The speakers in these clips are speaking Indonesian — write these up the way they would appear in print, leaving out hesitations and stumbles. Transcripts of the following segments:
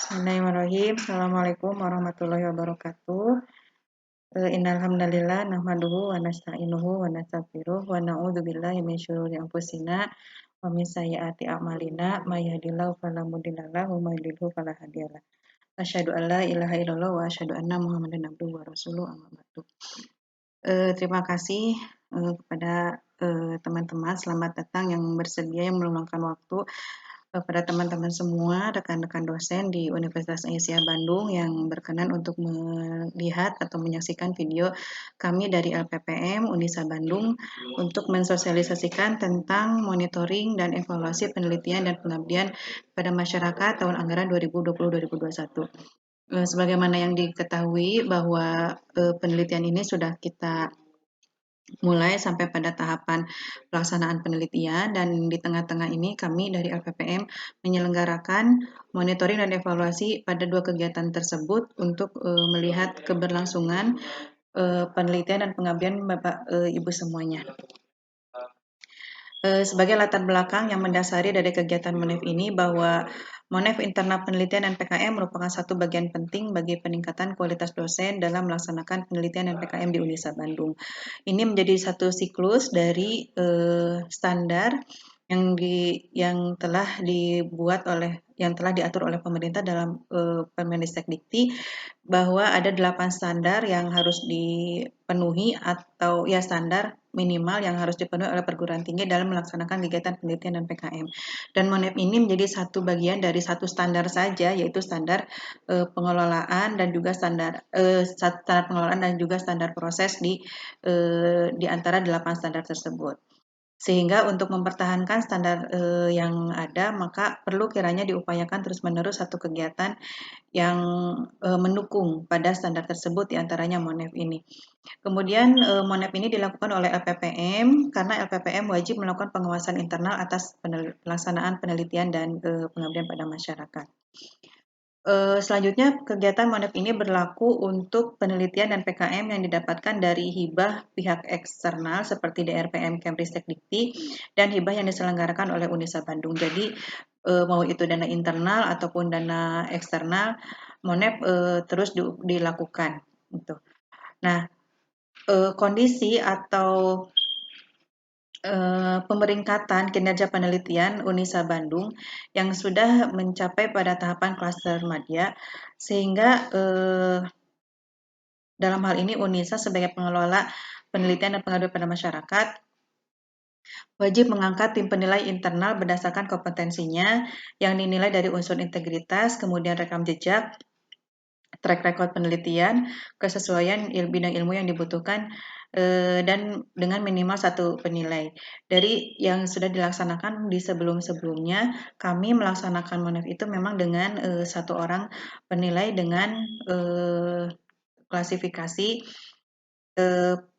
Bismillahirrahmanirrahim. Assalamualaikum warahmatullahi wabarakatuh. Innal hamdalillah nahmaduhu wa nasta'inuhu wa nastaghfiruh wa na'udzubillahi min syururi anfusina wa min sayyiati a'malina may yahdihillahu fala mudhillalah wa may yudhlil fala hadiyalah. Asyhadu an la ilaha illallah wa asyhadu anna Muhammadan abduhu wa rasuluh amma ba'du. Terima kasih kepada teman-teman, selamat datang yang bersedia yang meluangkan waktu kepada teman-teman semua, rekan-rekan dosen di Universitas Aisyah Bandung yang berkenan untuk melihat atau menyaksikan video kami dari LPPM Unisa Bandung untuk mensosialisasikan tentang monitoring dan evaluasi penelitian dan pengabdian pada masyarakat tahun anggaran 2020-2021. Sebagaimana yang diketahui bahwa penelitian ini sudah kita mulai sampai pada tahapan pelaksanaan penelitian, dan di tengah-tengah ini kami dari LPPM menyelenggarakan monitoring dan evaluasi pada dua kegiatan tersebut untuk melihat keberlangsungan penelitian dan pengabdian Bapak Ibu semuanya. Sebagai latar belakang yang mendasari dari kegiatan MONEF ini bahwa MONEF Internal Penelitian dan PKM merupakan satu bagian penting bagi peningkatan kualitas dosen dalam melaksanakan penelitian dan PKM di Unisa Bandung. Ini menjadi satu siklus dari standar yang telah diatur oleh pemerintah dalam Permendikti, bahwa ada 8 standar yang harus dipenuhi atau ya standar minimal yang harus dipenuhi oleh perguruan tinggi dalam melaksanakan kegiatan penelitian dan PKM. Dan MONEP ini menjadi satu bagian dari satu standar saja, yaitu standar pengelolaan dan juga standar pengelolaan dan juga standar proses di antara 8 standar tersebut. Sehingga untuk mempertahankan standar yang ada, maka perlu kiranya diupayakan terus-menerus satu kegiatan yang mendukung pada standar tersebut, diantaranya MONEF ini. Kemudian MONEF ini dilakukan oleh LPPM karena LPPM wajib melakukan pengawasan internal atas pelaksanaan penelitian dan pengabdian pada masyarakat. Selanjutnya, kegiatan MONEF ini berlaku untuk penelitian dan PKM yang didapatkan dari hibah pihak eksternal seperti DRPM Kemristek Dikti dan hibah yang diselenggarakan oleh Unisa Bandung. Jadi mau itu dana internal ataupun dana eksternal, MONEF terus dilakukan. Gitu. Nah, kondisi atau pemeringkatan kinerja penelitian Unisa Bandung yang sudah mencapai pada tahapan klaster madya, sehingga dalam hal ini Unisa sebagai pengelola penelitian dan pengabdian pada masyarakat wajib mengangkat tim penilai internal berdasarkan kompetensinya yang dinilai dari unsur integritas, kemudian rekam jejak, track record penelitian, kesesuaian bidang ilmu yang dibutuhkan, dan dengan minimal satu penilai. Dari yang sudah dilaksanakan di sebelum-sebelumnya, kami melaksanakan MONEF itu memang dengan satu orang penilai dengan klasifikasi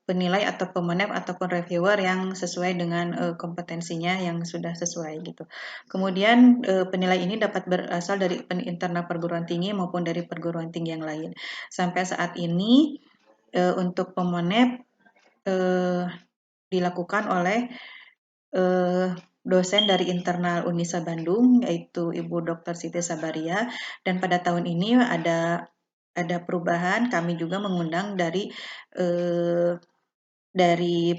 penilai atau pemonef ataupun reviewer yang sesuai dengan kompetensinya yang sudah sesuai gitu. Kemudian penilai ini dapat berasal dari internal perguruan tinggi maupun dari perguruan tinggi yang lain. Sampai saat ini untuk pemonef dilakukan oleh dosen dari internal Unisa Bandung, yaitu Ibu Dr. Siti Sabaria, dan pada tahun ini ada perubahan, kami juga mengundang dari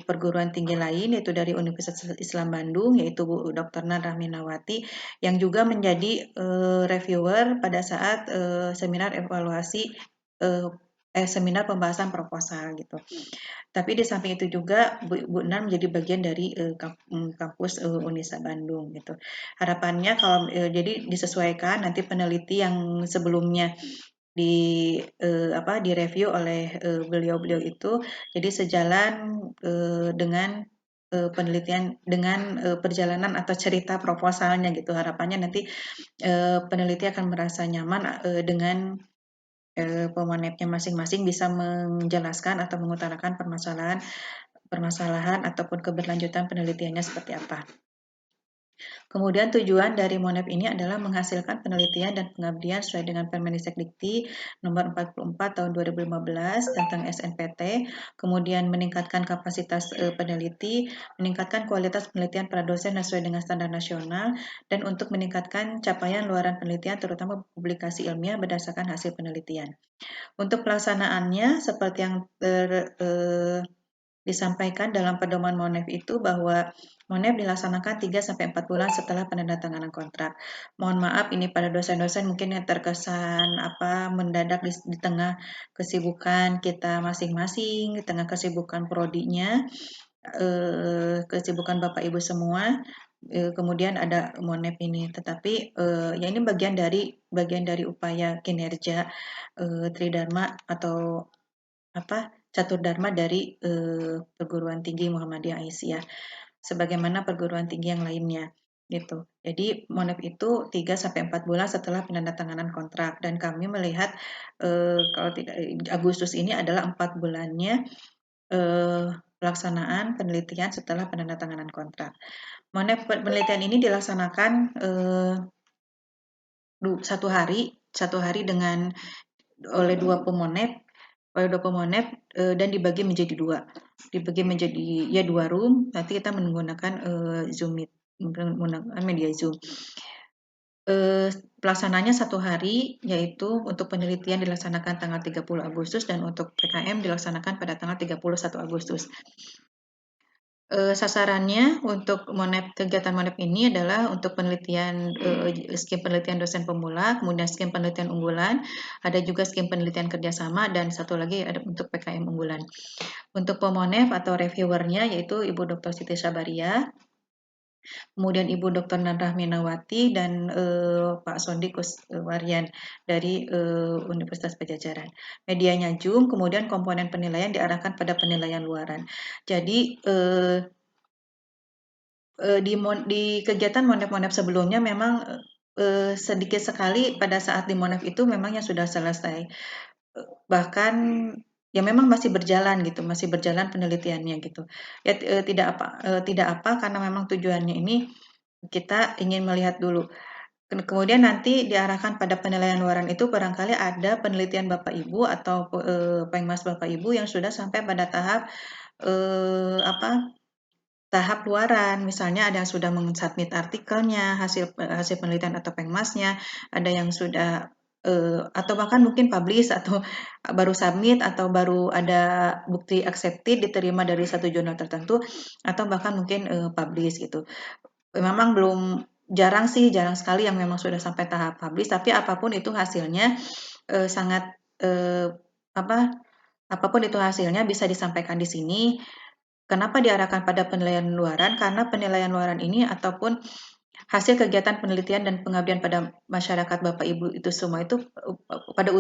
perguruan tinggi lain, yaitu dari Universitas Islam Bandung, yaitu Bu Dr. Nan Rahminawati, yang juga menjadi reviewer pada saat seminar evaluasi seminar pembahasan proposal gitu. Tapi di samping itu juga Bu Nan menjadi bagian dari kampus Unisa Bandung gitu. Harapannya kalau jadi disesuaikan nanti peneliti yang sebelumnya direview oleh beliau-beliau itu, jadi sejalan dengan penelitian dengan perjalanan atau cerita proposalnya gitu. Harapannya nanti peneliti akan merasa nyaman dengan pemonepnya masing-masing bisa menjelaskan atau mengutarakan permasalahan ataupun keberlanjutan penelitiannya seperti apa. Kemudian tujuan dari Monep ini adalah menghasilkan penelitian dan pengabdian sesuai dengan Permendikbud nomor 44 tahun 2015 tentang SNPT, kemudian meningkatkan kapasitas peneliti, meningkatkan kualitas penelitian para dosen sesuai dengan standar nasional, dan untuk meningkatkan capaian luaran penelitian terutama publikasi ilmiah berdasarkan hasil penelitian. Untuk pelaksanaannya seperti yang disampaikan dalam pedoman Monep itu bahwa Monep dilaksanakan 3-4 bulan setelah penandatanganan kontrak. Mohon maaf ini pada dosen-dosen mungkin yang terkesan mendadak di tengah kesibukan kita masing-masing, di tengah kesibukan prodinya, kesibukan Bapak Ibu semua, kemudian ada Monep ini. Tetapi ya ini bagian dari upaya kinerja Tridharma atau catur dharma dari perguruan tinggi Muhammadiyah Aisyah sebagaimana perguruan tinggi yang lainnya gitu. Jadi Monep itu 3-4 bulan setelah penandatanganan kontrak dan kami melihat kalau tidak Agustus ini adalah 4 bulannya pelaksanaan penelitian setelah penandatanganan kontrak. Monep penelitian ini dilaksanakan satu hari dengan oleh dua pemonep dan dibagi menjadi dua. Dibagi menjadi ya 2 room, nanti kita menggunakan Zoom Meet, menggunakan media Zoom. Pelaksananya 1 hari, yaitu untuk penelitian dilaksanakan tanggal 30 Agustus dan untuk PKM dilaksanakan pada tanggal 31 Agustus. Sasarannya untuk kegiatan Monep ini adalah untuk penelitian skim penelitian dosen pemula, kemudian skim penelitian unggulan, ada juga skim penelitian kerjasama, dan satu lagi ada untuk PKM unggulan. Untuk pemonep atau reviewernya yaitu Ibu Dr. Siti Sabaria, kemudian Ibu Dr. Nandra Minawati dan Pak Sondi Kuswarian dari Universitas Pajajaran. Medianya Zoom, kemudian komponen penilaian diarahkan pada penilaian luaran. Jadi di kegiatan Monep-Monep sebelumnya memang sedikit sekali pada saat di Monep itu memang yang sudah selesai. Bahkan ya memang masih berjalan gitu, masih berjalan penelitiannya gitu. Ya tidak apa karena memang tujuannya ini kita ingin melihat dulu. Kemudian nanti diarahkan pada penilaian luaran itu barangkali ada penelitian Bapak Ibu atau pengmas Bapak Ibu yang sudah sampai pada tahap tahap luaran, misalnya ada yang sudah mensubmit artikelnya, hasil penelitian atau pengmasnya, ada yang sudah atau bahkan mungkin publish atau baru submit atau baru ada bukti accepted diterima dari satu jurnal tertentu atau bahkan mungkin publish gitu. Memang jarang sekali yang memang sudah sampai tahap publish, tapi apapun itu hasilnya sangat apapun itu hasilnya bisa disampaikan di sini. Kenapa diarahkan pada penilaian luaran? Karena penilaian luaran ini ataupun hasil kegiatan penelitian dan pengabdian pada masyarakat Bapak Ibu itu semua itu pada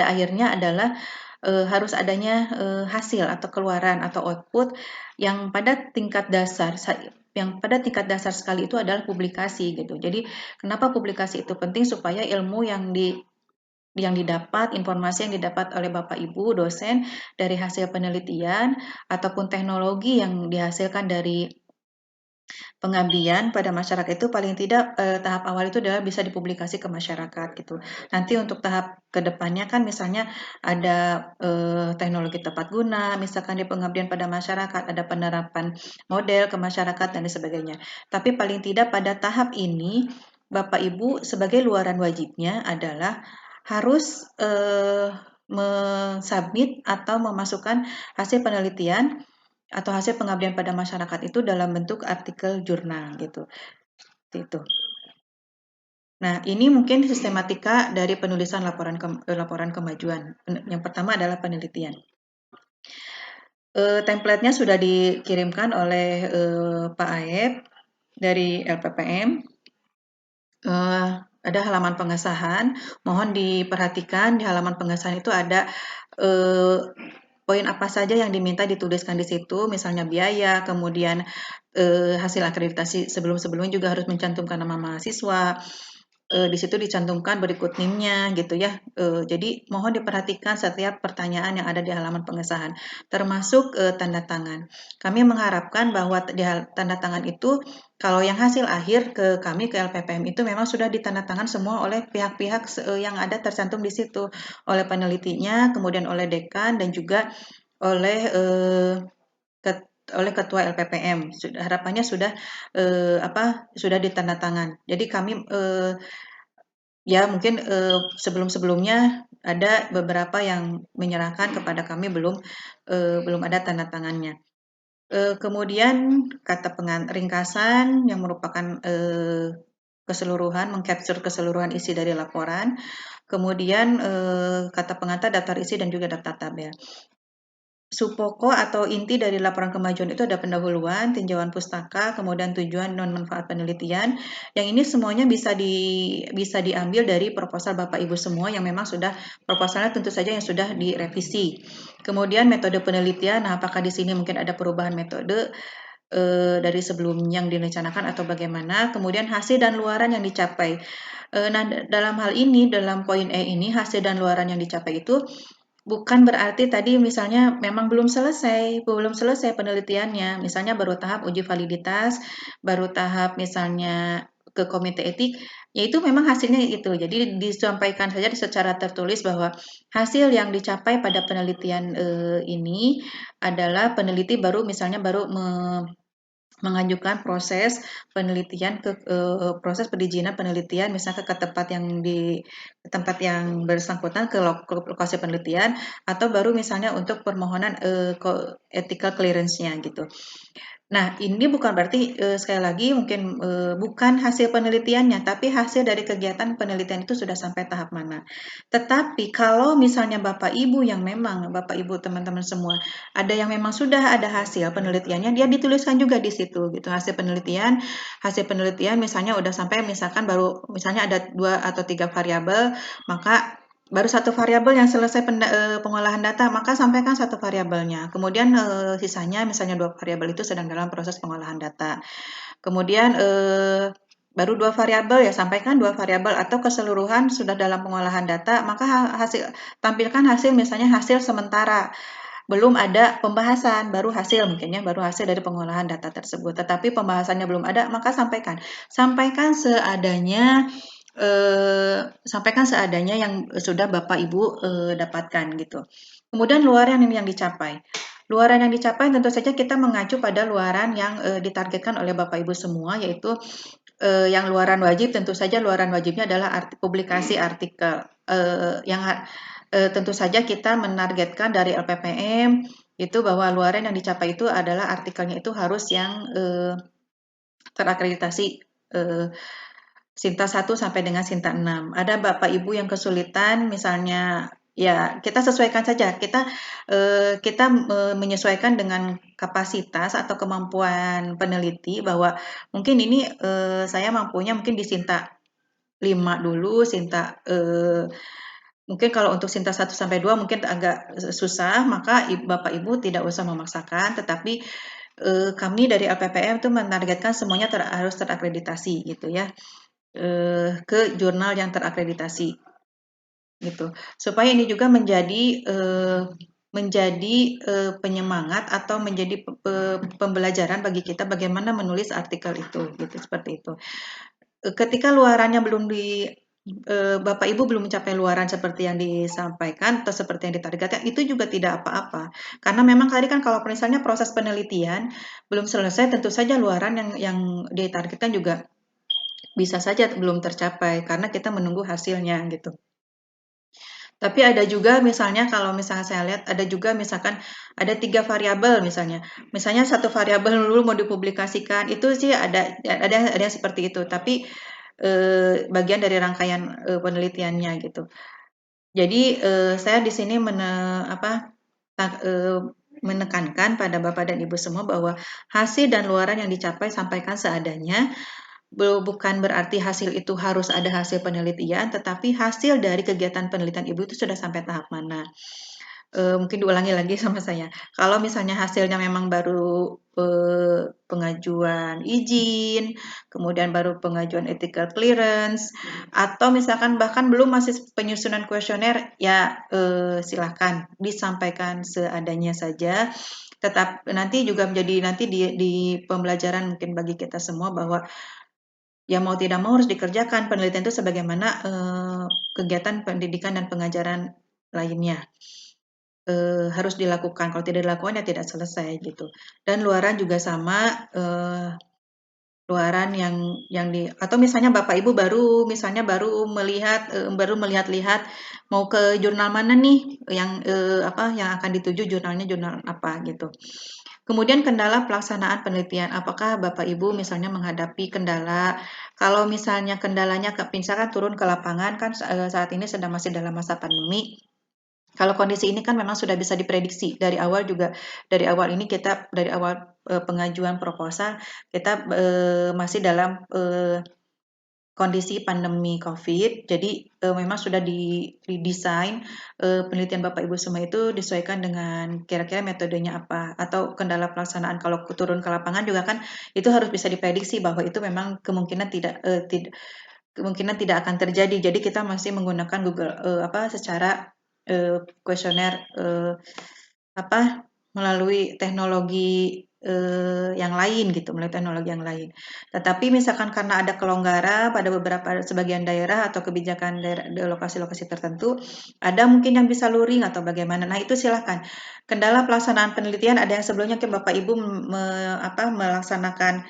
akhirnya adalah harus adanya hasil atau keluaran atau output yang pada tingkat dasar sekali itu adalah publikasi gitu. Jadi kenapa publikasi itu penting supaya ilmu yang didapat, informasi yang didapat oleh Bapak Ibu dosen dari hasil penelitian ataupun teknologi yang dihasilkan dari pengabdian pada masyarakat itu paling tidak tahap awal itu adalah bisa dipublikasi ke masyarakat gitu. Nanti untuk tahap kedepannya kan misalnya ada teknologi tepat guna, misalkan di pengabdian pada masyarakat ada penerapan model ke masyarakat dan sebagainya. Tapi paling tidak pada tahap ini Bapak Ibu sebagai luaran wajibnya adalah harus mensubmit atau memasukkan hasil penelitian atau hasil pengabdian pada masyarakat itu dalam bentuk artikel jurnal gitu. Itu. Nah, ini mungkin sistematika dari penulisan laporan kemajuan. Yang pertama adalah penelitian. Template-nya sudah dikirimkan oleh Pak Aep dari LPPM. Ada halaman pengesahan, mohon diperhatikan di halaman pengesahan itu ada poin apa saja yang diminta dituliskan di situ, misalnya biaya, kemudian hasil akreditasi sebelum-sebelumnya juga harus mencantumkan nama mahasiswa, di situ dicantumkan berikut NIM-nya gitu ya. Jadi mohon diperhatikan setiap pertanyaan yang ada di halaman pengesahan, termasuk tanda tangan. Kami mengharapkan bahwa di tanda tangan itu kalau yang hasil akhir ke kami ke LPPM itu memang sudah ditandatangan semua oleh pihak-pihak yang ada tercantum di situ, oleh penelitinya, kemudian oleh dekan dan juga oleh oleh ketua LPPM. Harapannya sudah sudah ditandatangan. Jadi kami ya mungkin sebelum-sebelumnya ada beberapa yang menyerahkan kepada kami belum ada tanda tangannya. Kemudian kata ringkasan yang merupakan keseluruhan, mengcapture keseluruhan isi dari laporan. Kemudian kata pengantar, daftar isi dan juga daftar tabel. Subpokok atau inti dari laporan kemajuan itu ada pendahuluan, tinjauan pustaka, kemudian tujuan non manfaat penelitian. Yang ini semuanya bisa diambil dari proposal Bapak Ibu semua yang memang sudah proposalnya tentu saja yang sudah direvisi. Kemudian metode penelitian, nah apakah di sini mungkin ada perubahan metode dari sebelum yang direncanakan atau bagaimana. Kemudian hasil dan luaran yang dicapai. Nah, dalam hal ini, dalam poin E ini, hasil dan luaran yang dicapai itu bukan berarti tadi misalnya memang belum selesai penelitiannya, misalnya baru tahap uji validitas, baru tahap misalnya ke komite etik, ya itu memang hasilnya itu. Jadi disampaikan saja secara tertulis bahwa hasil yang dicapai pada penelitian ini adalah peneliti baru misalnya baru mengajukan proses penelitian proses perizinan penelitian misalnya ke tempat yang bersangkutan ke lokasi penelitian atau baru misalnya untuk permohonan ethical clearance-nya gitu. Nah, ini bukan berarti sekali lagi mungkin bukan hasil penelitiannya, tapi hasil dari kegiatan penelitian itu sudah sampai tahap mana. Tetapi kalau misalnya Bapak Ibu yang memang Bapak Ibu teman-teman semua ada yang memang sudah ada hasil penelitiannya, dia dituliskan juga di situ gitu hasil penelitian misalnya udah sampai misalkan baru misalnya ada 2 atau 3 variabel, maka baru satu variabel yang selesai pengolahan data, maka sampaikan satu variabelnya. Kemudian sisanya misalnya 2 variabel itu sedang dalam proses pengolahan data. Kemudian baru 2 variabel ya sampaikan 2 variabel atau keseluruhan sudah dalam pengolahan data, maka tampilkan hasil misalnya hasil sementara. Belum ada pembahasan, baru hasil mungkin ya, baru hasil dari pengolahan data tersebut. Tetapi pembahasannya belum ada, maka sampaikan. Sampaikan seadanya yang sudah Bapak Ibu dapatkan gitu. Kemudian luaran yang dicapai. Luaran yang dicapai tentu saja kita mengacu pada luaran yang ditargetkan oleh Bapak Ibu semua, yaitu yang luaran wajib tentu saja luaran wajibnya adalah publikasi artikel yang tentu saja kita menargetkan dari LPPM itu bahwa luaran yang dicapai itu adalah artikelnya itu harus yang terakreditasi Sinta 1 sampai dengan Sinta 6. Ada Bapak Ibu yang kesulitan misalnya ya kita sesuaikan saja. Kita menyesuaikan dengan kapasitas atau kemampuan peneliti bahwa mungkin ini saya mampunya mungkin di Sinta 5 dulu, mungkin kalau untuk Sinta 1 sampai 2 mungkin agak susah, maka Bapak Ibu tidak usah memaksakan, tetapi kami dari LPPM itu menargetkan semuanya harus terakreditasi gitu ya. Ke jurnal yang terakreditasi gitu. Supaya ini juga menjadi penyemangat atau menjadi pembelajaran bagi kita bagaimana menulis artikel itu gitu seperti itu. Ketika luarannya belum Bapak Ibu belum mencapai luaran seperti yang disampaikan atau seperti yang ditargetkan itu juga tidak apa-apa. Karena memang tadi kan kalau misalnya proses penelitian belum selesai tentu saja luaran yang ditargetkan juga bisa saja belum tercapai karena kita menunggu hasilnya gitu. Tapi ada juga misalnya kalau misalnya saya lihat ada juga misalkan ada 3 variabel misalnya. Misalnya satu variabel dulu mau dipublikasikan itu sih ada seperti itu. Tapi bagian dari rangkaian penelitiannya gitu. Jadi saya di sini menekankan pada Bapak dan Ibu semua bahwa hasil dan luaran yang dicapai sampaikan seadanya. Bukan berarti hasil itu harus ada hasil penelitian, tetapi hasil dari kegiatan penelitian Ibu itu sudah sampai tahap mana. Mungkin diulangi lagi sama saya. Kalau misalnya hasilnya memang baru pengajuan izin, kemudian baru pengajuan ethical clearance, atau misalkan bahkan belum masih penyusunan kuesioner, ya silahkan disampaikan seadanya saja. Tetap nanti juga menjadi nanti di pembelajaran mungkin bagi kita semua bahwa ya mau tidak mau harus dikerjakan penelitian itu sebagaimana kegiatan pendidikan dan pengajaran lainnya. Harus dilakukan, kalau tidak dilakukan ya tidak selesai gitu. Dan luaran juga sama, luaran yang di atau misalnya Bapak Ibu baru melihat-lihat mau ke jurnal mana nih yang akan dituju jurnalnya jurnal apa gitu. Kemudian kendala pelaksanaan penelitian, apakah Bapak Ibu misalnya menghadapi kendala, kalau misalnya kendalanya misalkan turun ke lapangan kan saat ini masih dalam masa pandemi. Kalau kondisi ini kan memang sudah bisa diprediksi dari awal pengajuan proposal kita masih dalam kondisi pandemi COVID. Jadi memang sudah didesain penelitian Bapak Ibu semua itu disesuaikan dengan kira-kira metodenya apa atau kendala pelaksanaan kalau turun ke lapangan juga kan itu harus bisa diprediksi bahwa itu memang kemungkinan tidak akan terjadi. Jadi kita masih menggunakan Google secara kuesioner melalui teknologi yang lain gitu, melalui teknologi yang lain. Tetapi misalkan karena ada kelonggaran pada sebagian daerah atau kebijakan daerah di lokasi-lokasi tertentu, ada mungkin yang bisa luring atau bagaimana. Nah, itu silahkan. Kendala pelaksanaan penelitian ada yang sebelumnya Bapak Ibu melaksanakan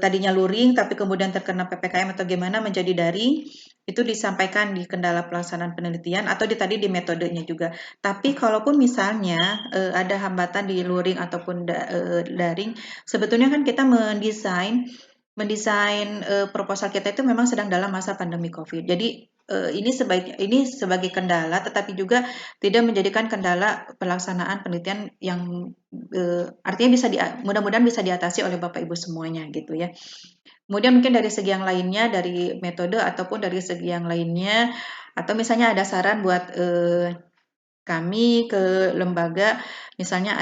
tadinya luring tapi kemudian terkena PPKM atau gimana menjadi daring, itu disampaikan di kendala pelaksanaan penelitian atau tadi di metodenya juga. Tapi kalaupun misalnya ada hambatan di luring ataupun daring, sebetulnya kan kita mendesain proposal kita itu memang sedang dalam masa pandemi COVID. Jadi ini sebagai kendala, tetapi juga tidak menjadikan kendala pelaksanaan penelitian yang artinya mudah-mudahan bisa diatasi oleh Bapak Ibu semuanya gitu ya. Kemudian mungkin dari segi yang lainnya, dari metode ataupun dari segi yang lainnya, atau misalnya ada saran buat kami ke lembaga, misalnya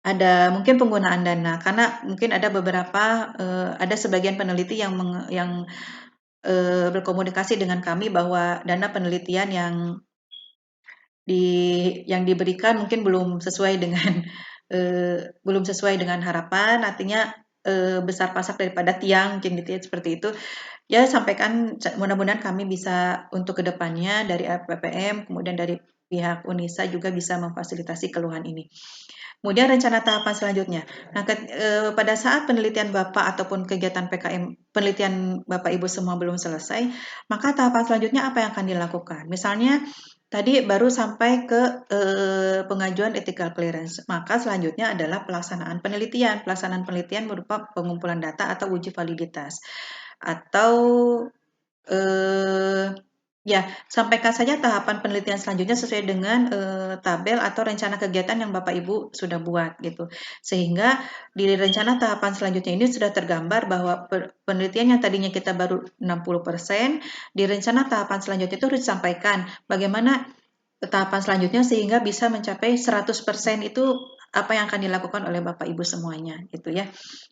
ada mungkin penggunaan dana karena mungkin ada sebagian peneliti yang berkomunikasi dengan kami bahwa dana penelitian yang diberikan mungkin belum sesuai dengan harapan, artinya besar pasak daripada tiang mungkin gitu ya, seperti itu. Ya sampaikan mudah-mudahan kami bisa untuk kedepannya dari LPPM kemudian dari pihak UNISA juga bisa memfasilitasi keluhan ini. Kemudian rencana tahapan selanjutnya. Nah, pada saat penelitian Bapak ataupun kegiatan PKM penelitian Bapak Ibu semua belum selesai, maka tahapan selanjutnya apa yang akan dilakukan? Misalnya tadi baru sampai ke pengajuan ethical clearance, maka selanjutnya adalah pelaksanaan penelitian. Pelaksanaan penelitian berupa pengumpulan data atau uji validitas. Atau ya, sampaikan saja tahapan penelitian selanjutnya sesuai dengan tabel atau rencana kegiatan yang Bapak Ibu sudah buat gitu. Sehingga di rencana tahapan selanjutnya ini sudah tergambar bahwa penelitian yang tadinya kita baru 60%, di rencana tahapan selanjutnya itu harus disampaikan bagaimana tahapan selanjutnya sehingga bisa mencapai 100% itu apa yang akan dilakukan oleh Bapak Ibu semuanya gitu ya.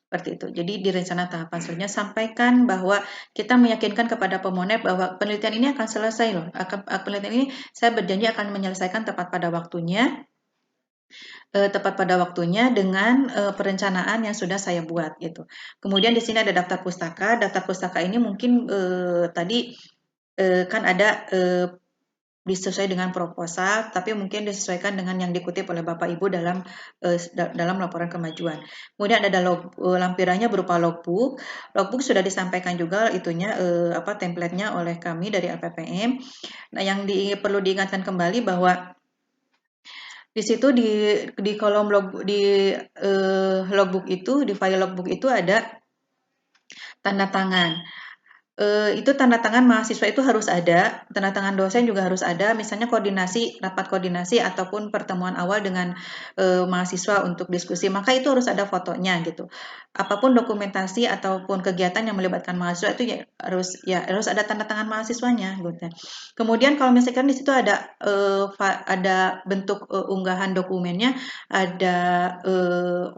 Seperti itu. Jadi di rencana tahapan selanjutnya sampaikan bahwa kita meyakinkan kepada pemohon bahwa penelitian ini akan selesai loh. Penelitian ini saya berjanji akan menyelesaikan tepat pada waktunya dengan perencanaan yang sudah saya buat gitu. Kemudian di sini ada daftar pustaka. Daftar pustaka ini mungkin tadi kan ada disesuaikan dengan proposal, tapi mungkin disesuaikan dengan yang dikutip oleh Bapak Ibu dalam laporan kemajuan. Kemudian ada lampirannya berupa logbook. Logbook sudah disampaikan juga itunya template-nya oleh kami dari LPPM. Nah, yang perlu diingatkan kembali bahwa di situ di kolom logbook itu, di file logbook itu ada tanda tangan. Itu tanda tangan mahasiswa itu harus ada, tanda tangan dosen juga harus ada, misalnya koordinasi, rapat koordinasi ataupun pertemuan awal dengan mahasiswa untuk diskusi, maka itu harus ada fotonya gitu. Apapun dokumentasi ataupun kegiatan yang melibatkan mahasiswa itu ya harus ada tanda tangan mahasiswanya gitu. Kemudian kalau misalkan di situ ada bentuk unggahan dokumennya, ada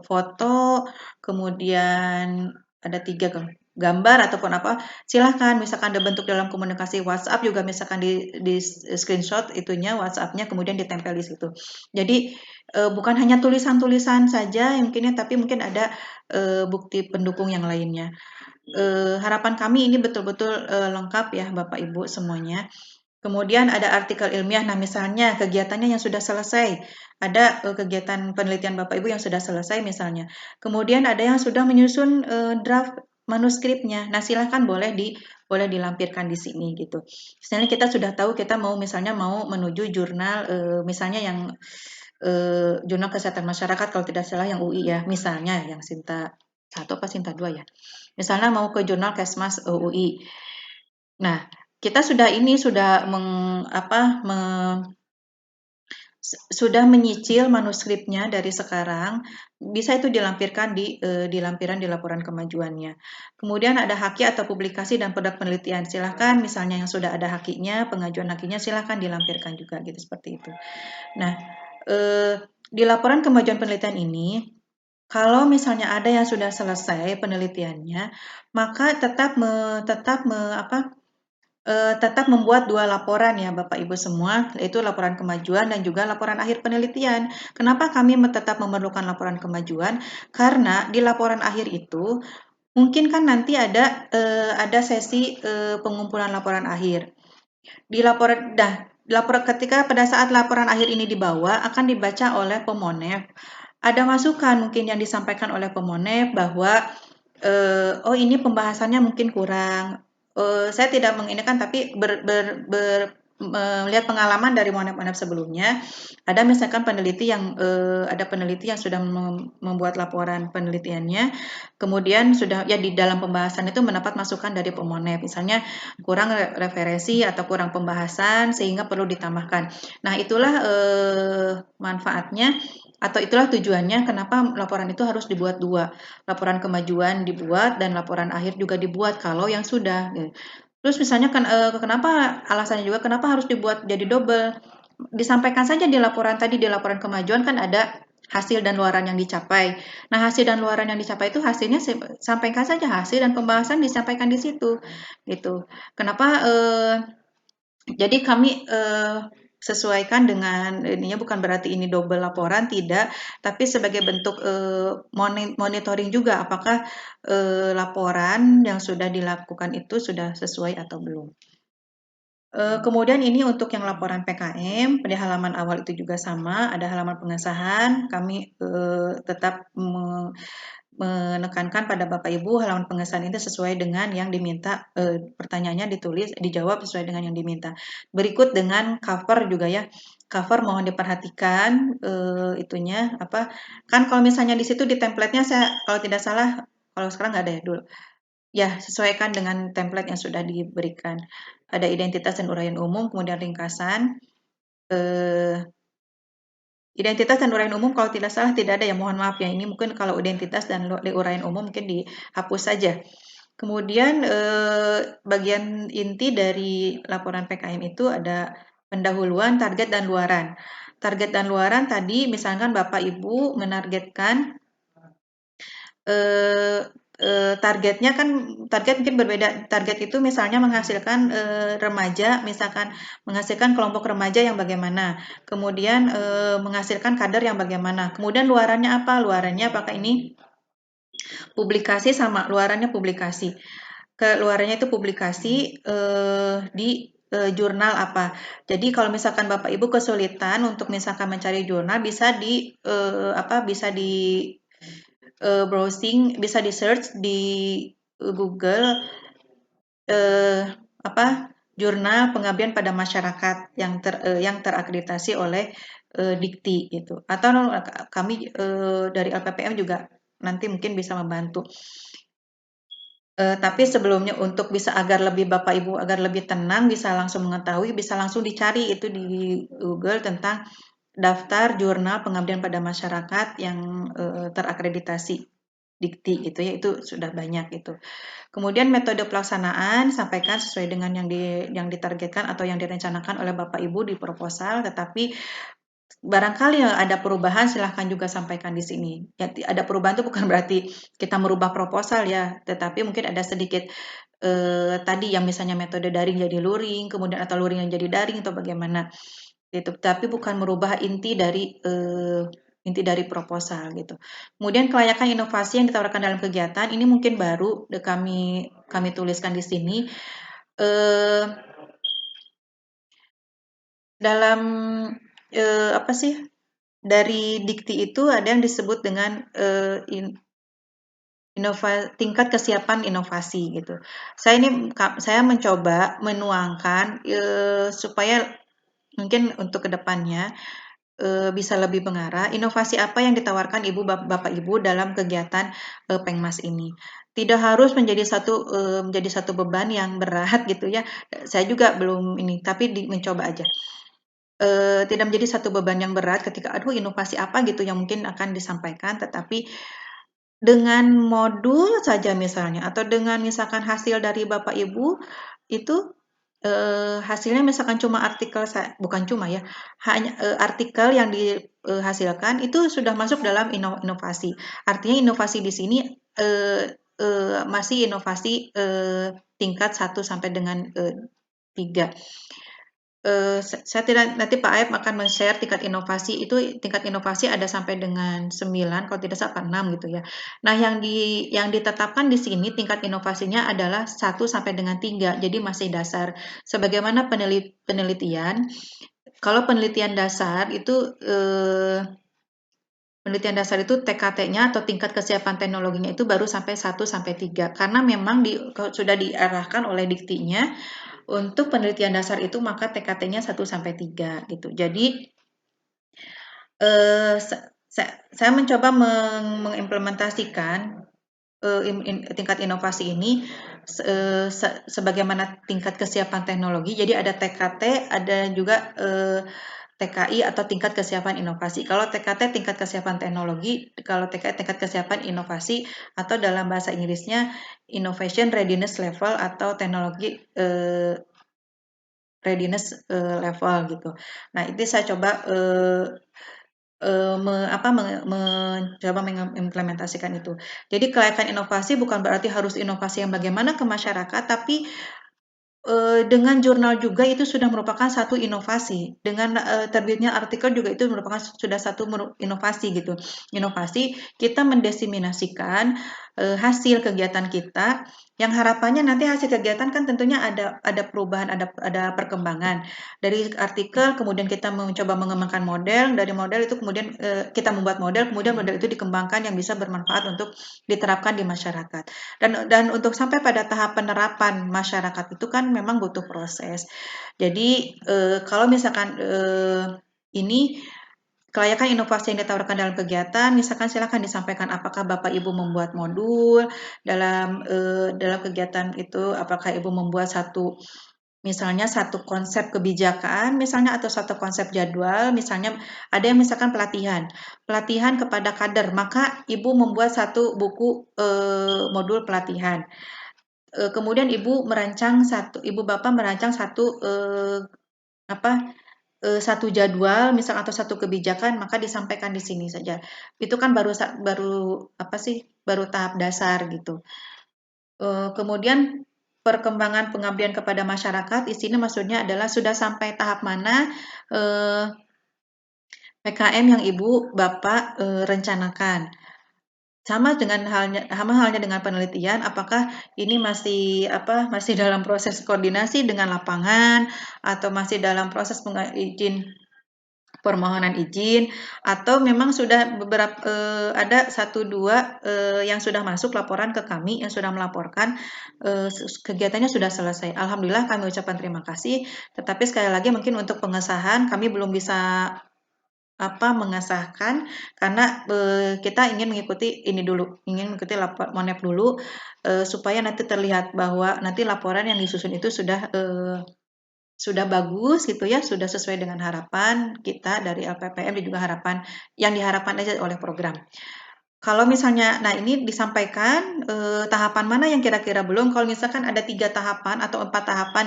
foto, kemudian ada tiga gambar ataupun apa, silahkan misalkan ada bentuk dalam komunikasi WhatsApp juga misalkan di screenshot itunya WhatsApp-nya kemudian ditempel di situ. Jadi bukan hanya tulisan-tulisan saja mungkinnya tapi mungkin ada bukti pendukung yang lainnya. Harapan kami ini betul-betul lengkap ya Bapak Ibu semuanya. Kemudian ada artikel ilmiah, nah misalnya kegiatannya yang sudah selesai, ada kegiatan penelitian Bapak Ibu yang sudah selesai misalnya. Kemudian ada yang sudah menyusun draft manuskripnya. Nah, silahkan boleh dilampirkan di sini gitu. Misalnya kita sudah tahu kita misalnya mau menuju jurnal misalnya yang jurnal kesehatan masyarakat kalau tidak salah yang UI ya, misalnya yang Sinta 1 apa Sinta 2 ya. Misalnya mau ke jurnal Kesmas UI. Nah, kita sudah sudah menyicil manuskripnya dari sekarang, bisa itu dilampirkan di lampiran di laporan kemajuannya. Kemudian ada haki atau publikasi dan produk penelitian. Silahkan misalnya yang sudah ada hakinya, pengajuan hakinya silahkan dilampirkan juga gitu seperti itu. Nah, di laporan kemajuan penelitian ini, kalau misalnya ada yang sudah selesai penelitiannya, maka tetap membuat 2 laporan ya Bapak Ibu semua, yaitu laporan kemajuan dan juga laporan akhir penelitian. Kenapa kami tetap memerlukan laporan kemajuan? Karena di laporan akhir itu mungkin kan nanti ada sesi pengumpulan laporan akhir. Ketika pada saat laporan akhir ini dibawa akan dibaca oleh pemonep. Ada masukan mungkin yang disampaikan oleh pemonep bahwa oh ini pembahasannya mungkin kurang. Saya tidak menginikan tapi melihat pengalaman dari monep-monep sebelumnya, ada peneliti yang sudah membuat laporan penelitiannya, kemudian sudah ya di dalam pembahasan itu mendapat masukan dari pemonep, misalnya kurang referensi atau kurang pembahasan sehingga perlu ditambahkan. Nah, itulah manfaatnya atau itulah tujuannya kenapa laporan itu harus dibuat dua. Laporan kemajuan dibuat dan laporan akhir juga dibuat kalau yang sudah. Terus misalnya kenapa alasannya juga kenapa harus dibuat jadi double? Disampaikan saja di laporan tadi di laporan kemajuan kan ada hasil dan luaran yang dicapai. Nah, hasil dan luaran yang dicapai itu hasilnya sampaikan saja hasil dan pembahasan disampaikan di situ gitu. Kenapa jadi kami sesuaikan dengan ininya bukan berarti ini double laporan tidak, tapi sebagai bentuk monitoring juga apakah laporan yang sudah dilakukan itu sudah sesuai atau belum. Kemudian ini untuk yang laporan PKM, di halaman awal itu juga sama, ada halaman pengesahan, kami tetap menekankan pada Bapak Ibu halaman pengesahan itu sesuai dengan yang diminta, pertanyaannya dijawab sesuai dengan yang diminta. Berikut dengan cover juga ya, cover mohon diperhatikan itunya apa, kan kalau misalnya di situ di template-nya saya kalau tidak salah, kalau sekarang nggak ada ya dulu. Ya, sesuaikan dengan template yang sudah diberikan. Ada identitas dan uraian umum, kemudian ringkasan. Identitas dan uraian umum kalau tidak salah tidak ada ya, mohon maaf ya. Ini mungkin kalau identitas dan uraian umum mungkin dihapus saja. Kemudian bagian inti dari laporan PKM itu ada pendahuluan, target, dan luaran. Target dan luaran tadi misalkan Bapak Ibu menargetkan targetnya kan target mungkin berbeda. Target itu misalnya menghasilkan remaja, misalkan menghasilkan kelompok remaja yang bagaimana, kemudian menghasilkan kader yang bagaimana, kemudian luarannya apa? Luarannya apakah ini publikasi sama luarannya publikasi. Luarannya itu publikasi di jurnal apa. Jadi kalau misalkan Bapak Ibu kesulitan untuk misalkan mencari jurnal bisa di browsing, bisa di search di Google jurnal pengabdian pada masyarakat yang terakreditasi oleh Dikti gitu. Atau kami dari LPPM juga nanti mungkin bisa membantu. Tapi sebelumnya untuk bisa agar lebih Bapak Ibu agar lebih tenang, bisa langsung mengetahui, bisa langsung dicari itu di Google tentang daftar jurnal pengabdian pada masyarakat yang terakreditasi Dikti gitu ya, itu sudah banyak itu. Kemudian metode pelaksanaan sampaikan sesuai dengan yang ditargetkan atau yang direncanakan oleh Bapak Ibu di proposal, tetapi barangkali ada perubahan silahkan juga sampaikan di sini. Ya, ada perubahan itu bukan berarti kita merubah proposal ya, tetapi mungkin ada sedikit tadi yang misalnya metode daring jadi luring, kemudian atau luring yang jadi daring atau bagaimana gitu. Tapi bukan merubah inti dari proposal gitu. Kemudian kelayakan inovasi yang ditawarkan dalam kegiatan ini mungkin baru kami tuliskan di sini. Eh, dalam apa sih dari dikti itu ada yang disebut dengan tingkat kesiapan inovasi gitu. Saya mencoba menuangkan supaya mungkin untuk kedepannya bisa lebih mengarah. Inovasi apa yang ditawarkan Bapak Ibu dalam kegiatan Pengmas ini? Tidak harus menjadi satu beban yang berat gitu ya. Saya juga belum ini, tapi mencoba aja. Tidak menjadi satu beban yang berat ketika aduh inovasi apa gitu yang mungkin akan disampaikan, tetapi dengan modul saja misalnya atau dengan misalkan hasil dari Bapak Ibu itu hasilnya misalkan cuma bukan cuma ya, hanya artikel yang dihasilkan itu sudah masuk dalam inovasi. Artinya inovasi di sini masih inovasi tingkat 1 sampai dengan 3. Saya tidak nanti Pak Aep akan men-share tingkat inovasi ada sampai dengan 9 kalau tidak salah 6 gitu ya. Nah, yang ditetapkan di sini tingkat inovasinya adalah 1 sampai dengan 3, jadi masih dasar. Sebagaimana penelitian, kalau penelitian dasar itu TKT-nya atau tingkat kesiapan teknologinya itu baru sampai 1 sampai 3 karena memang sudah diarahkan oleh diktinya untuk penelitian dasar itu maka TKT-nya 1 sampai 3 gitu. Jadi saya mencoba mengimplementasikan tingkat inovasi ini sebagaimana tingkat kesiapan teknologi. Jadi ada TKT, ada juga TKI atau tingkat kesiapan inovasi. Kalau TKT tingkat kesiapan teknologi, kalau TKI tingkat kesiapan inovasi atau dalam bahasa Inggrisnya Innovation Readiness Level atau teknologi readiness level gitu. Nah, itu saya coba mencoba mengimplementasikan itu. Jadi kelayakan inovasi bukan berarti harus inovasi yang bagaimana ke masyarakat, tapi dengan jurnal juga itu sudah merupakan satu inovasi. Dengan terbitnya artikel juga itu merupakan sudah satu inovasi gitu. Inovasi kita mendiseminasikan hasil kegiatan kita yang harapannya nanti hasil kegiatan kan tentunya ada perubahan, ada perkembangan. Dari artikel kemudian kita mencoba mengembangkan model, dari model itu kemudian kita membuat model, kemudian model itu dikembangkan yang bisa bermanfaat untuk diterapkan di masyarakat. Dan untuk sampai pada tahap penerapan masyarakat itu kan memang butuh proses. Jadi kalau misalkan ini kelayakan inovasi yang ditawarkan dalam kegiatan, misalkan silakan disampaikan apakah Bapak Ibu membuat modul dalam kegiatan itu, apakah Ibu membuat misalnya satu konsep kebijakan misalnya atau satu konsep jadwal, misalnya ada yang misalkan pelatihan kepada kader, maka Ibu membuat satu buku modul pelatihan. Kemudian Ibu Bapak merancang satu jadwal misal atau satu kebijakan, maka disampaikan di sini saja. Itu kan baru tahap dasar gitu. Kemudian perkembangan pengabdian kepada masyarakat, di sini maksudnya adalah sudah sampai tahap mana PKM yang Ibu Bapak rencanakan. Sama halnya dengan penelitian, apakah ini masih dalam proses koordinasi dengan lapangan atau masih dalam proses permohonan izin atau memang sudah ada 1-2 yang sudah masuk laporan ke kami yang sudah melaporkan kegiatannya sudah selesai. Alhamdulillah kami ucapkan terima kasih. Tetapi sekali lagi mungkin untuk pengesahan kami belum bisa mengesahkan karena kita ingin mengikuti ini dulu, ingin mengikuti Monep dulu supaya nanti terlihat bahwa nanti laporan yang disusun itu sudah bagus gitu ya, sudah sesuai dengan harapan kita dari LPPM dan juga harapan yang diharapkan aja oleh program. Kalau misalnya, nah ini disampaikan tahapan mana yang kira-kira belum. Kalau misalkan ada 3 tahapan atau 4 tahapan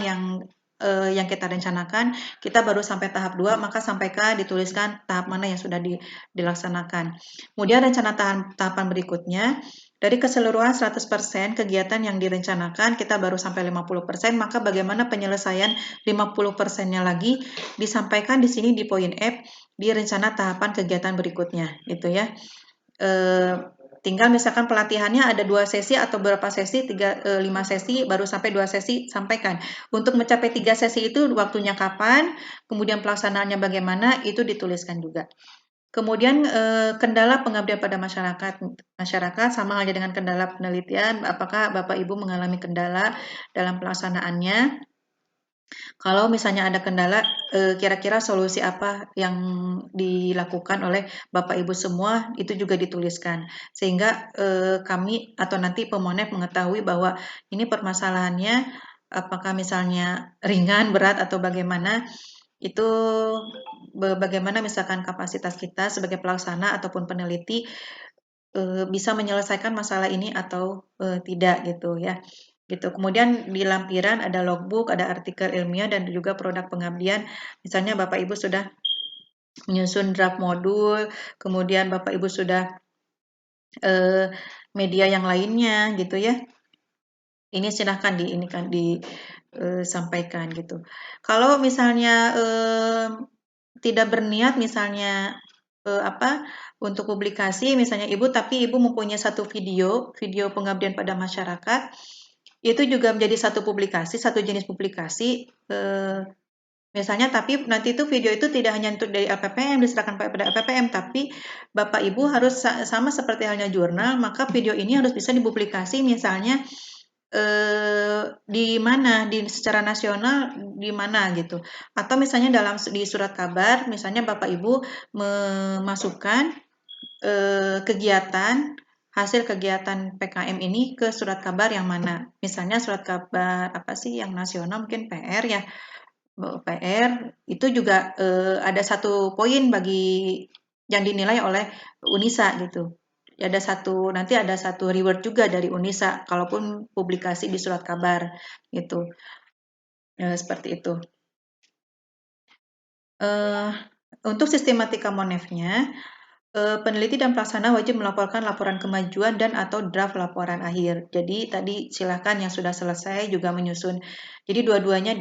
yang kita rencanakan, kita baru sampai tahap 2, maka sampaikan, dituliskan tahap mana yang sudah dilaksanakan. Kemudian rencana tahapan berikutnya, dari keseluruhan 100% kegiatan yang direncanakan, kita baru sampai 50%, maka bagaimana penyelesaian 50%-nya lagi disampaikan di sini di poin F, di rencana tahapan kegiatan berikutnya, gitu ya. Tinggal misalkan pelatihannya ada 2 sesi atau berapa sesi, 5 sesi, baru sampai 2 sesi, sampaikan. Untuk mencapai 3 sesi itu waktunya kapan, kemudian pelaksanaannya bagaimana, itu dituliskan juga. Kemudian kendala pengabdian pada masyarakat sama halnya dengan kendala penelitian, apakah Bapak Ibu mengalami kendala dalam pelaksanaannya? Kalau misalnya ada kendala, kira-kira solusi apa yang dilakukan oleh Bapak Ibu semua, itu juga dituliskan. Sehingga kami atau nanti pemonep mengetahui bahwa ini permasalahannya apakah misalnya ringan, berat, atau bagaimana, itu bagaimana misalkan kapasitas kita sebagai pelaksana ataupun peneliti bisa menyelesaikan masalah ini atau tidak gitu ya. Gitu. Kemudian di lampiran ada logbook, ada artikel ilmiah dan juga produk pengabdian. Misalnya Bapak Ibu sudah menyusun draft modul, kemudian Bapak Ibu sudah media yang lainnya gitu ya. Ini silahkan disampaikan gitu. Kalau misalnya tidak berniat misalnya untuk publikasi misalnya tapi Ibu mempunyai satu video pengabdian pada masyarakat, itu juga menjadi satu jenis publikasi, misalnya tapi nanti itu video itu tidak hanya untuk dari LPPM, diserahkan pada LPPM, tapi Bapak Ibu harus sama seperti halnya jurnal, maka video ini harus bisa dipublikasi misalnya di mana, secara nasional di mana gitu. Atau misalnya di surat kabar, misalnya Bapak Ibu memasukkan hasil kegiatan PKM ini ke surat kabar yang mana. Misalnya surat kabar apa sih yang nasional, mungkin PR ya. PR itu juga ada satu poin bagi yang dinilai oleh UNISA gitu. Nanti ada satu reward juga dari UNISA kalaupun publikasi di surat kabar gitu. Seperti itu. Untuk sistematika Monef-nya, peneliti dan pelaksana wajib melaporkan laporan kemajuan dan atau draft laporan akhir. Jadi tadi silahkan yang sudah selesai juga menyusun. Jadi dua-duanya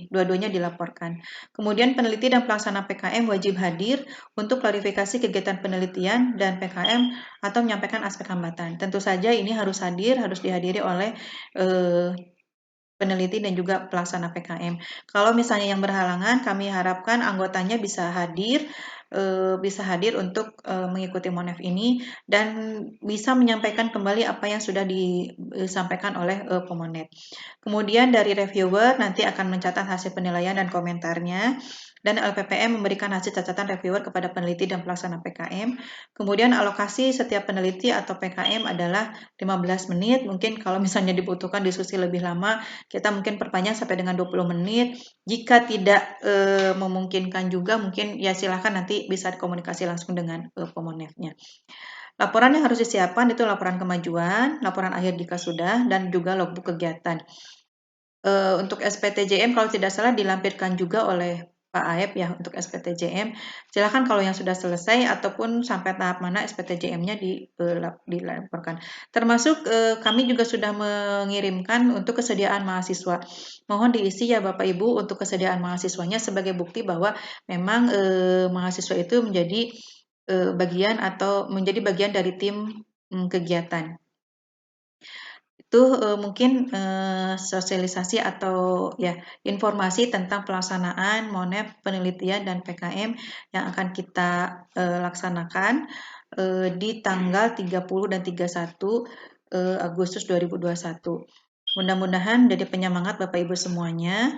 dua-duanya dilaporkan. Kemudian peneliti dan pelaksana PKM wajib hadir untuk klarifikasi kegiatan penelitian dan PKM atau menyampaikan aspek hambatan. Tentu saja ini harus dihadiri oleh peneliti dan juga pelaksana PKM. Kalau misalnya yang berhalangan, kami harapkan anggotanya bisa hadir untuk mengikuti Monef ini dan bisa menyampaikan kembali apa yang sudah disampaikan oleh pemonep. Kemudian dari reviewer nanti akan mencatat hasil penilaian dan komentarnya, dan LPPM memberikan hasil catatan reviewer kepada peneliti dan pelaksana PKM. Kemudian alokasi setiap peneliti atau PKM adalah 15 menit. Mungkin kalau misalnya dibutuhkan diskusi lebih lama, kita mungkin perpanjang sampai dengan 20 menit. Jika tidak memungkinkan juga, mungkin ya silahkan nanti bisa komunikasi langsung dengan pemonefnya. Laporan yang harus disiapkan itu laporan kemajuan, laporan akhir jika sudah, dan juga logbook kegiatan. Untuk SPTJM kalau tidak salah dilampirkan juga oleh Pak Aep ya untuk SPTJM. Silakan kalau yang sudah selesai ataupun sampai tahap mana SPTJM-nya dilaporkan. Termasuk kami juga sudah mengirimkan untuk kesediaan mahasiswa. Mohon diisi ya Bapak Ibu untuk kesediaan mahasiswanya sebagai bukti bahwa memang mahasiswa itu menjadi bagian dari tim kegiatan. Itu mungkin sosialisasi atau ya informasi tentang pelaksanaan Monef penelitian dan PKM yang akan kita laksanakan di tanggal 30 dan 31 Agustus 2021. Mudah-mudahan jadi penyemangat Bapak Ibu semuanya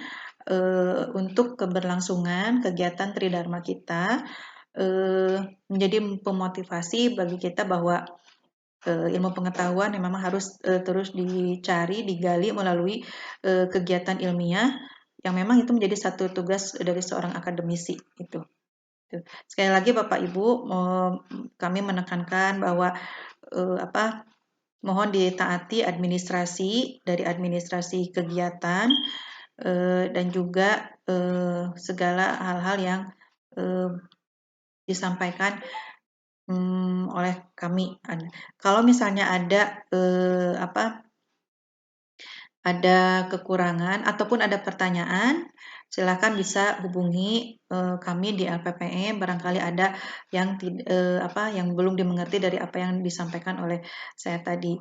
untuk keberlangsungan kegiatan Tridharma kita, menjadi pemotivasi bagi kita bahwa ilmu pengetahuan yang memang harus terus dicari, digali melalui kegiatan ilmiah yang memang itu menjadi satu tugas dari seorang akademisi itu. Sekali lagi Bapak Ibu, kami menekankan bahwa mohon ditaati administrasi dari administrasi kegiatan dan juga segala hal-hal yang disampaikan oleh kami. Kalau misalnya ada kekurangan ataupun ada pertanyaan, silakan bisa hubungi kami di LPPM. Barangkali ada yang belum dimengerti dari apa yang disampaikan oleh saya tadi.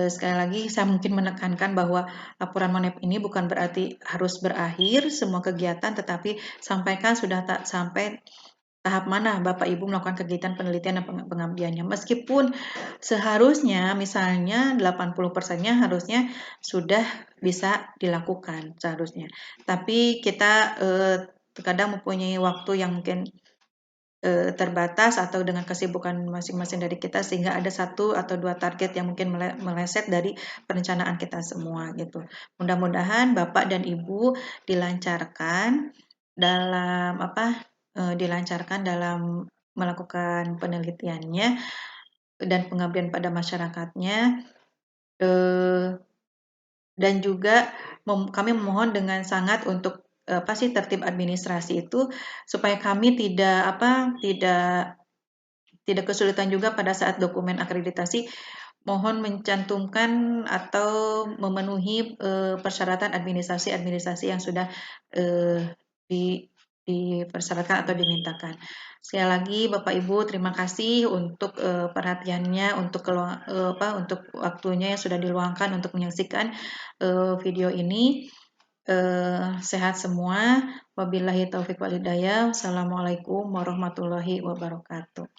Sekali lagi saya mungkin menekankan bahwa laporan MONEP ini bukan berarti harus berakhir semua kegiatan, tetapi sampaikan sudah sampai tahap mana Bapak Ibu melakukan kegiatan penelitian dan pengabdiannya. Meskipun seharusnya misalnya 80%-nya harusnya sudah bisa dilakukan seharusnya. Tapi kita terkadang mempunyai waktu yang mungkin terbatas atau dengan kesibukan masing-masing dari kita sehingga ada 1 atau 2 target yang mungkin meleset dari perencanaan kita semua gitu. Mudah-mudahan Bapak dan Ibu dilancarkan dalam melakukan penelitiannya dan pengabdian pada masyarakatnya, dan juga kami memohon dengan sangat untuk tertib administrasi itu supaya kami tidak kesulitan juga pada saat dokumen akreditasi. Mohon mencantumkan atau memenuhi persyaratan administrasi yang sudah dipersyaratkan atau dimintakan. Sekali lagi Bapak Ibu terima kasih untuk perhatiannya, untuk waktunya yang sudah diluangkan untuk menyaksikan video ini. Sehat semua. Wabillahi taufik wal hidayah. Wassalamualaikum warahmatullahi wabarakatuh.